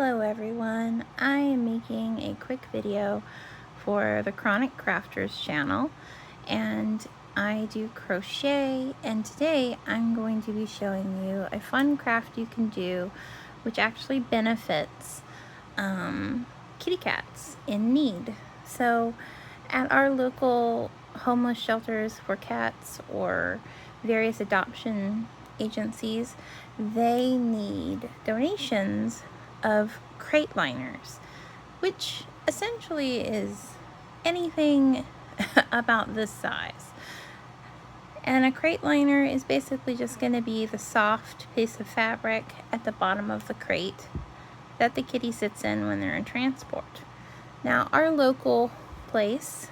Hello everyone, I am making a quick video for the Chronic Crafters channel, and I do crochet, and today I'm going to be showing you a fun craft you can do which actually benefits kitty cats in need. So at our local homeless shelters for cats or various adoption agencies, they need donations of crate liners, which essentially is anything about this size. And a crate liner is basically just going to be the soft piece of fabric at the bottom of the crate that the kitty sits in when they're in transport. Now, our local place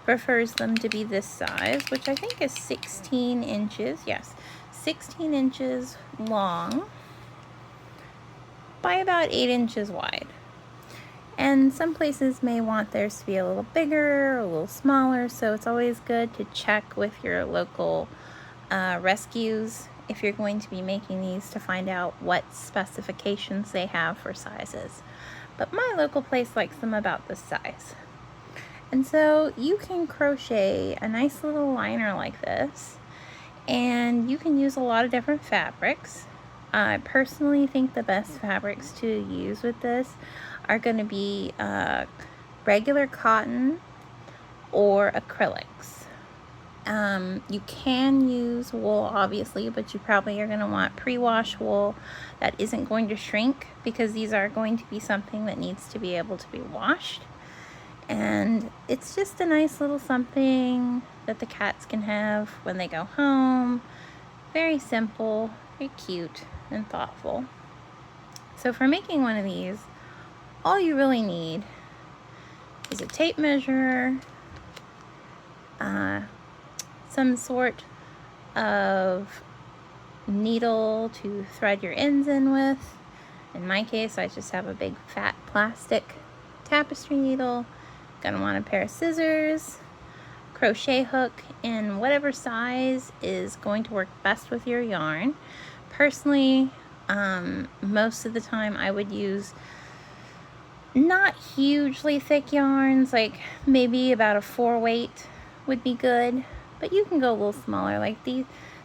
prefers them to be this size, which I think is 16 inches. Yes, 16 inches long by about 8 inches wide. And some places may want theirs to be a little bigger or a little smaller, so it's always good to check with your local rescues if you're going to be making these to find out what specifications they have for sizes. But my local place likes them about this size. And so you can crochet a nice little liner like this, and you can use a lot of different fabrics. I personally think the best fabrics to use with this are going to be regular cotton or acrylics. You can use wool, obviously, but you probably are going to want pre-wash wool that isn't going to shrink, because these are going to be something that needs to be able to be washed. And it's just a nice little something that the cats can have when they go home. Very simple, very cute and thoughtful. So for making one of these, all you really need is a tape measure, some sort of needle to thread your ends in with. In my case, I just have a big fat plastic tapestry needle. Gonna want a pair of scissors, crochet hook in whatever size is going to work best with your yarn. Personally, most of the time I would use not hugely thick yarns, like maybe about a 4 weight would be good, but you can go a little smaller. Like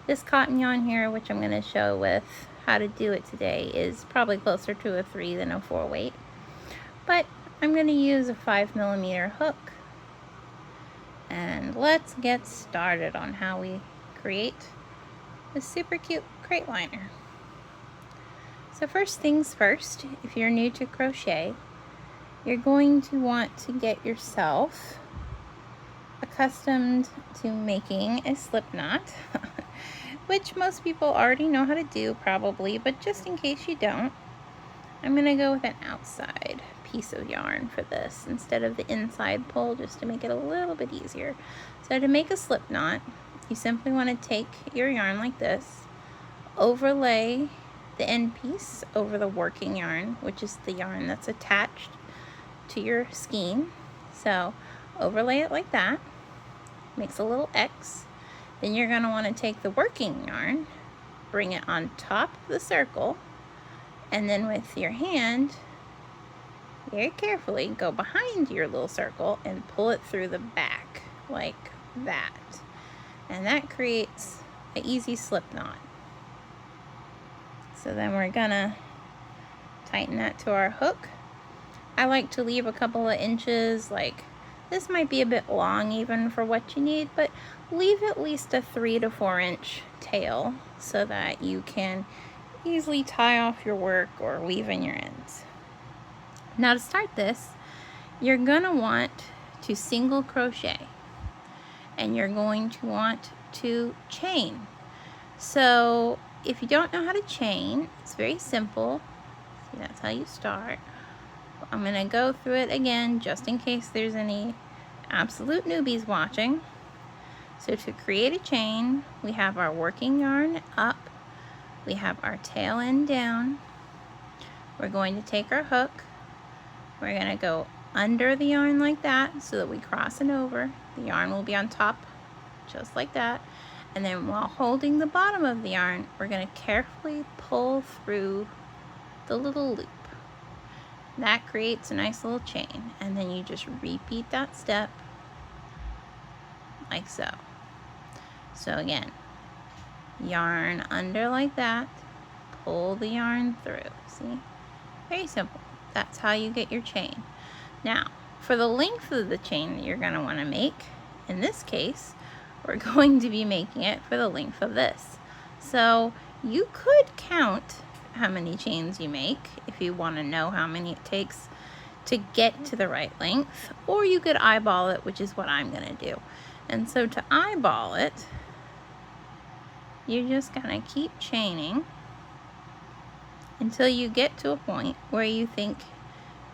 this cotton yarn here, which I'm going to show with how to do it today, is probably closer to a 3 than a 4 weight. But I'm going to use a 5mm hook, and let's get started on how we create a super cute crate liner. So first things first, if you're new to crochet, you're going to want to get yourself accustomed to making a slip knot, which most people already know how to do probably, but just in case you don't, I'm going to go with an outside piece of yarn for this instead of the inside pull, just to make it a little bit easier. So to make a slip knot, you simply want to take your yarn like this, overlay the end piece over the working yarn, which is the yarn that's attached to your skein. So overlay it like that, makes a little X. Then you're going to want to take the working yarn, bring it on top of the circle, and then with your hand, very carefully go behind your little circle and pull it through the back like that. And that creates an easy slip knot. So then we're gonna tighten that to our hook. I like to leave a couple of inches, like this might be a bit long even for what you need, but leave at least a 3 to 4 inch tail so that you can easily tie off your work or weave in your ends. Now to start this, you're gonna want to single crochet, and you're going to want to chain. So if you don't know how to chain, it's very simple. See, that's how you start. I'm gonna go through it again just in case there's any absolute newbies watching. So to create a chain, we have our working yarn up, we have our tail end down. We're going to take our hook, we're gonna go under the yarn like that so that we cross it over. The yarn will be on top just like that. And then while holding the bottom of the yarn, we're going to carefully pull through the little loop. That creates a nice little chain, and then you just repeat that step like so. So again, yarn under like that, pull the yarn through. See? Very simple. That's how you get your chain. Now, for the length of the chain that you're going to want to make, in this case, we're going to be making it for the length of this. So you could count how many chains you make if you want to know how many it takes to get to the right length, or you could eyeball it, which is what I'm going to do. And so to eyeball it, you're just going to keep chaining until you get to a point where you think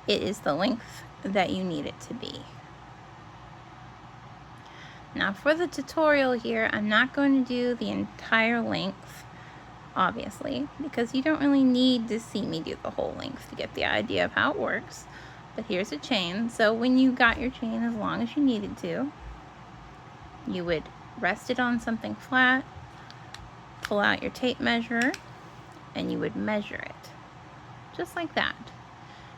it is the length that you need it to be. Now for the tutorial here, I'm not going to do the entire length, obviously, because you don't really need to see me do the whole length to get the idea of how it works. But here's a chain. So when you got your chain as long as you needed to, you would rest it on something flat, pull out your tape measure, and you would measure it, just like that.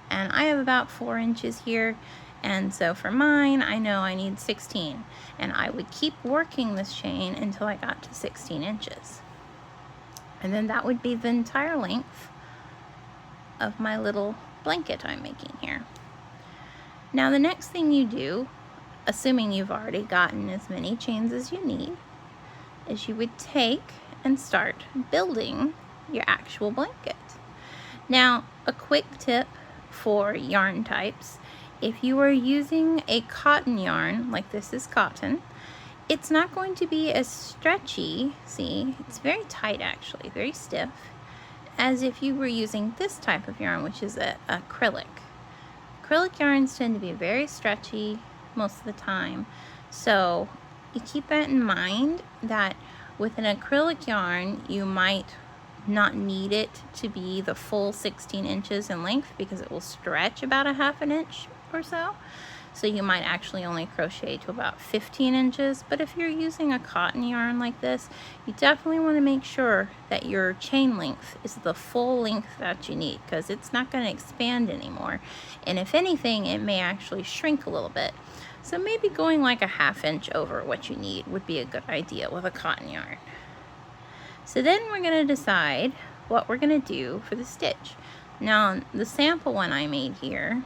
And I have about 4 inches here, and so for mine, I know I need 16, and I would keep working this chain until I got to 16 inches. And then that would be the entire length of my little blanket I'm making here. Now the next thing you do, assuming you've already gotten as many chains as you need, is you would take and start building your actual blanket. Now, a quick tip for yarn types: if you are using a cotton yarn, like this is cotton, it's not going to be as stretchy, see, it's very tight actually, very stiff, as if you were using this type of yarn, which is acrylic. Acrylic yarns tend to be very stretchy most of the time, so you keep that in mind, that with an acrylic yarn, you might not need it to be the full 16 inches in length because it will stretch about a ½ inch or so. So you might actually only crochet to about 15 inches. But if you're using a cotton yarn like this, you definitely want to make sure that your chain length is the full length that you need, because it's not going to expand anymore. And if anything, it may actually shrink a little bit. So maybe going like a ½ inch over what you need would be a good idea with a cotton yarn. So then we're going to decide what we're going to do for the stitch. Now, the sample one I made here,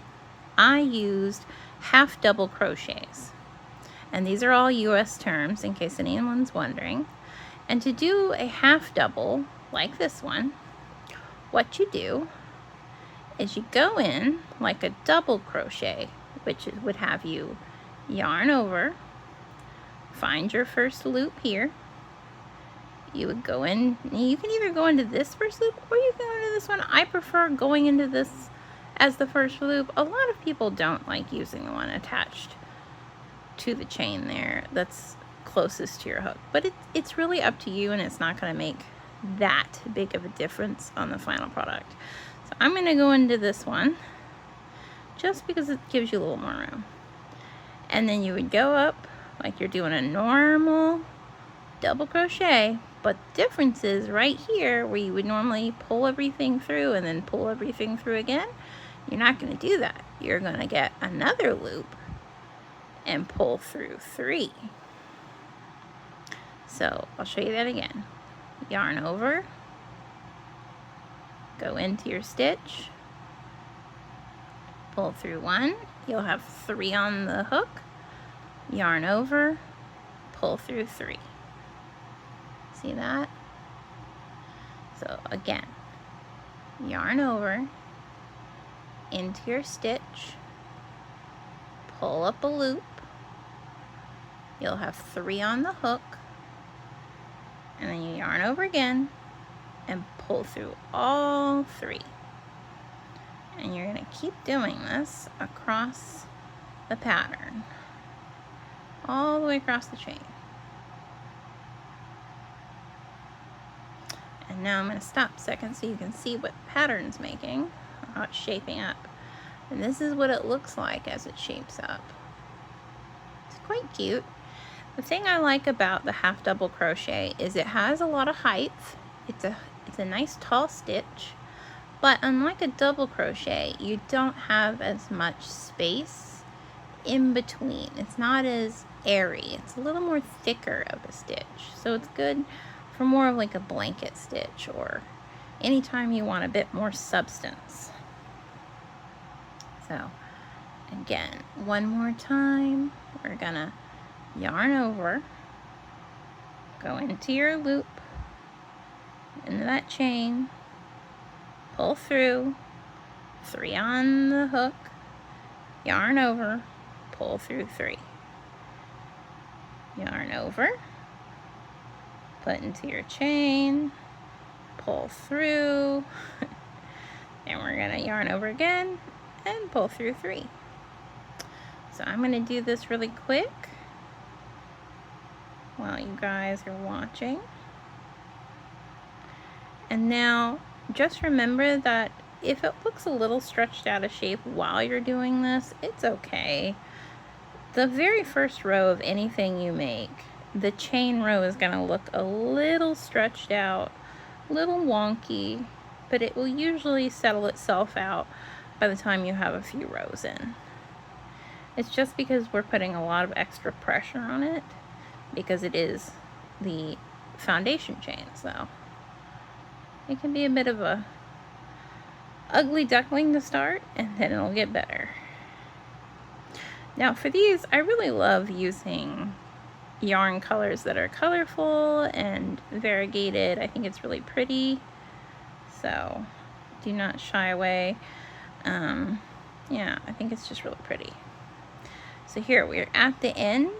I used half double crochets. And these are all US terms in case anyone's wondering. And to do a half double like this one, what you do is you go in like a double crochet, which would have you yarn over, find your first loop here. You would go in, you can either go into this first loop or you can go into this one. I prefer going into this as the first loop. A lot of people don't like using the one attached to the chain there that's closest to your hook, but it's really up to you, and it's not going to make that big of a difference on the final product. So I'm going to go into this one just because it gives you a little more room. And then you would go up like you're doing a normal double crochet, but the difference is right here where you would normally pull everything through and then pull everything through again, you're not going to do that. You're going to get another loop and pull through 3. So I'll show you that again. Yarn over, go into your stitch, pull through 1, you'll have 3 on the hook, yarn over, pull through 3. See that? So again, yarn over, into your stitch, pull up a loop, you'll have 3 on the hook, and then you yarn over again and pull through all 3. And you're going to keep doing this across the pattern, all the way across the chain. And now I'm going to stop a second so you can see what the pattern's making, how it's shaping up. And this is what it looks like as it shapes up. It's quite cute. The thing I like about the half double crochet is it has a lot of height. It's a nice tall stitch, But unlike a double crochet, you don't have as much space in between. It's not as airy. It's a little more thicker of a stitch. So it's good for more of like a blanket stitch, or anytime you want a bit more substance. So again, one more time, we're gonna yarn over, go into your loop, into that chain, pull through, 3 on the hook, yarn over, pull through 3. Yarn over, put into your chain, pull through, and we're gonna yarn over again and pull through 3. So I'm gonna do this really quick while you guys are watching. And now just remember that if it looks a little stretched out of shape while you're doing this, it's okay. The very first row of anything you make, the chain row is gonna look a little stretched out, a little wonky, but it will usually settle itself out by the time you have a few rows in. It's just because we're putting a lot of extra pressure on it, because it is the foundation chain, so it can be a bit of a ugly duckling to start, and then it'll get better. Now for these, I really love using yarn colors that are colorful and variegated. I think it's really pretty, so do not shy away. Yeah, I think it's just really pretty. So here we're at the end.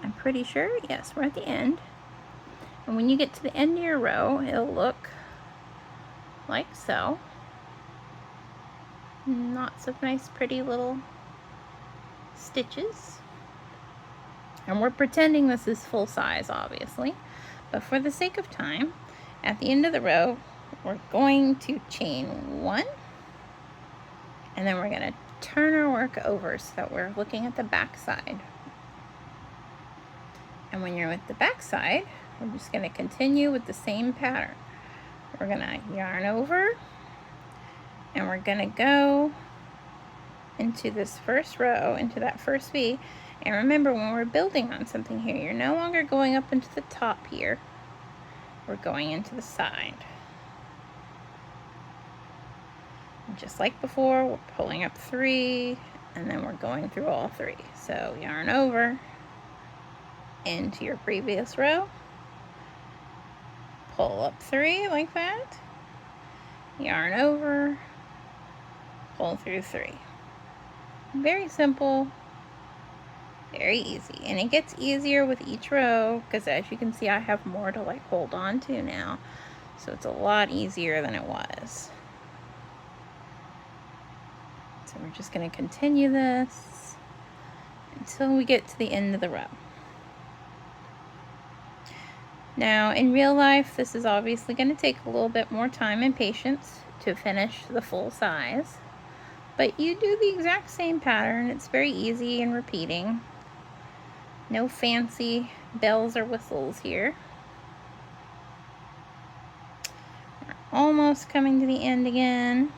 I'm pretty sure, yes, we're at the end. And when you get to the end of your row, it'll look like so. Lots of nice, pretty little stitches. And we're pretending this is full size, obviously. But for the sake of time, at the end of the row, we're going to chain 1. And then we're going to turn our work over so that we're looking at the back side. And when you're with the back side, we're just going to continue with the same pattern. We're going to yarn over, and we're going to go into this first row, into that first V. And remember, when we're building on something here, you're no longer going up into the top here. We're going into the side. And just like before, we're pulling up 3, and then we're going through all 3. So yarn over into your previous row, pull up 3 like that, yarn over, pull through 3. Very simple, very easy, and it gets easier with each row because, as you can see, I have more to like hold on to now, so it's a lot easier than it was. So we're just going to continue this until we get to the end of the row. Now, in real life, this is obviously going to take a little bit more time and patience to finish the full size, but you do the exact same pattern. It's very easy and repeating. No fancy bells or whistles here. We're almost coming to the end again.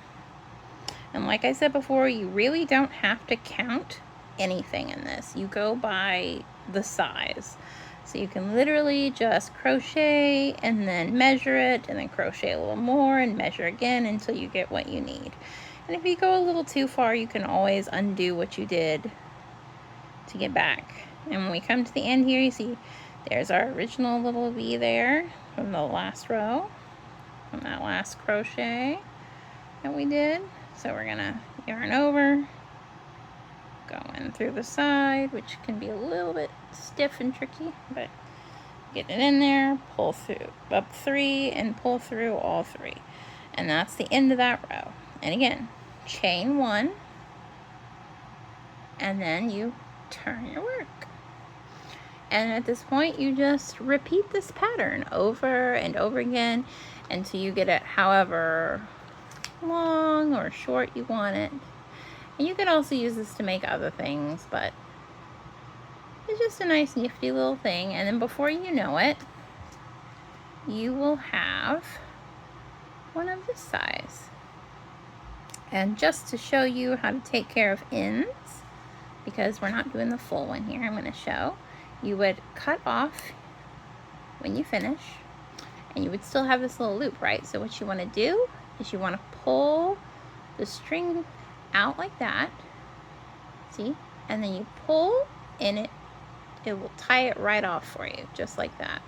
And like I said before, you really don't have to count anything in this. You go by the size. So you can literally just crochet and then measure it, and then crochet a little more and measure again until you get what you need. And if you go a little too far, you can always undo what you did to get back. And when we come to the end here, you see there's our original little V there from the last row, from that last crochet that we did. So we're gonna yarn over, go in through the side, which can be a little bit stiff and tricky, but get it in there, pull through up 3 and pull through all 3. And that's the end of that row. And again, chain 1, and then you turn your work. And at this point, you just repeat this pattern over and over again until you get it however long or short you want it. And you can also use this to make other things, but it's just a nice nifty little thing. And then before you know it, you will have one of this size. And just to show you how to take care of ends, because we're not doing the full one here, I'm going to show, you would cut off when you finish, and you would still have this little loop, right? So what you want to do is you want to pull the string out like that, see? And then you pull, and it will tie it right off for you, just like that.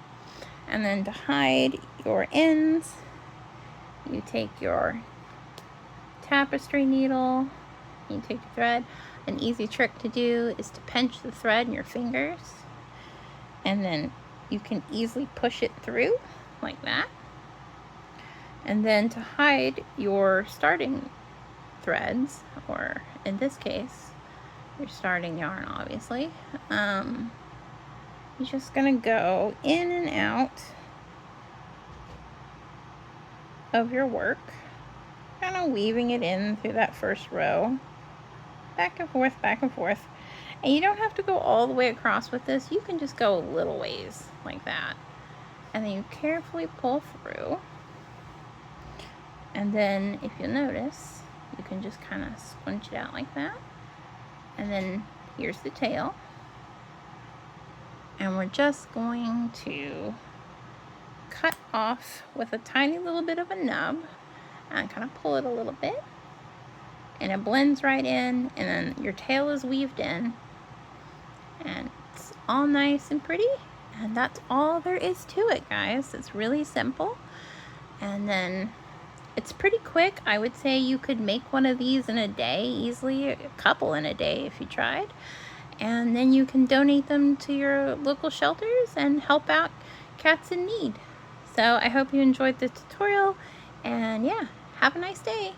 And then to hide your ends, you take your tapestry needle, you take the thread. An easy trick to do is to pinch the thread in your fingers, and then you can easily push it through like that. And then to hide your starting threads, or in this case, your starting yarn, obviously, you're just gonna go in and out of your work, kind of weaving it in through that first row, back and forth, back and forth. And you don't have to go all the way across with this. You can just go a little ways like that. And then you carefully pull through. And then if you'll notice, you can just kind of squinch it out like that. And then here's the tail. And we're just going to cut off with a tiny little bit of a nub and kind of pull it a little bit. And it blends right in, and then your tail is weaved in, and it's all nice and pretty. And that's all there is to it, guys. It's really simple, and then it's pretty quick. I would say you could make one of these in a day easily, a couple in a day if you tried, and then you can donate them to your local shelters and help out cats in need. So I hope you enjoyed the tutorial, and yeah, have a nice day.